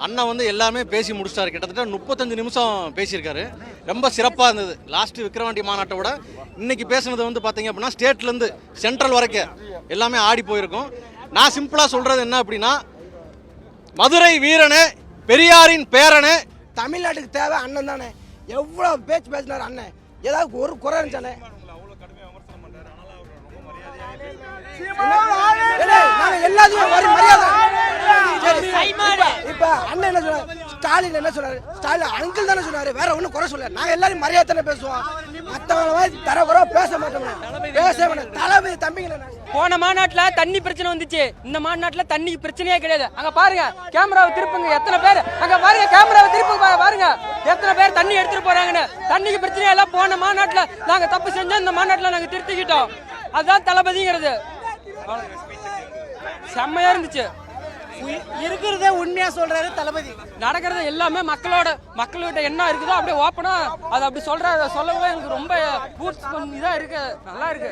அண்ணன் வந்து எல்லாமே பேசி முடிச்சிட்டாரு. கிட்டத்தட்ட 35 நிமிஷம் பேசியிருக்காரு. ரொம்ப சிறப்பாக இருந்தது. லாஸ்ட்டு விக்கிரவாண்டி மாநாட்டை விட இன்னைக்கு பேசுனது வந்து பார்த்தீங்க அப்படின்னா ஸ்டேட்லேருந்து சென்ட்ரல் வரைக்கும் எல்லாமே ஆடி போயிருக்கும். நான் சிம்பிளாக சொல்கிறது என்ன அப்படின்னா, மதுரை வீரனே, பெரியாரின் பேரனே, தமிழ்நாட்டுக்கு தேவை அண்ணன் தானே. எவ்வளோ பேசினார் அண்ணன், ஏதாவது ஒரு குறை இருந்துச்சானே. எல்லாத்தையும் மரியாதை. இப்ப அண்ணன் என்ன சொன்னார், ஸ்டாலின் என்ன சொன்னாரு, ஸ்டாலின் அங்கிள் தானே சொன்னாரு, வேற ஒன்றும் குறை சொல்ல. நாங்க எல்லாரும் மரியாதை தானே பேசுவோம். மற்றவங்க தர குறை பேச மாட்டோம். பேச மாட்டோம். தளபதி தம்பிங்கள. போன மாநாட்டில் தண்ணி பிரச்சனை வந்துச்சு. இந்த மாநாட்டில் தண்ணி பிரச்சனையே கிடையாது. அங்க பாருங்க, கேமராவை திருப்புங்க. எத்தனை பேர் அங்க பாருங்க, கேமராவை திருப்புங்க பாருங்க, எத்தனை பேர் தண்ணி எடுத்துட்டு போறாங்கன்னு. தண்ணிக்கு பிரச்சனை எல்லாம் போன மாநாட்டில் நாங்க தப்பு செஞ்சோம், இந்த மாநாட்டில் நாங்க திருத்திக்கிட்டோம். அதுதான் தளபதிங்கிறது. செம்மையா இருந்துச்சு. இருக்கிறதே உண்மையா சொல்றாரு தளபதி. நடக்கிறது எல்லாமே மக்கள்கிட்ட என்ன இருக்குதோ அப்படியே ஓப்பனா அதை அப்படி சொல்லவே எனக்கு ரொம்ப இதா இருக்கு, நல்லா இருக்கு.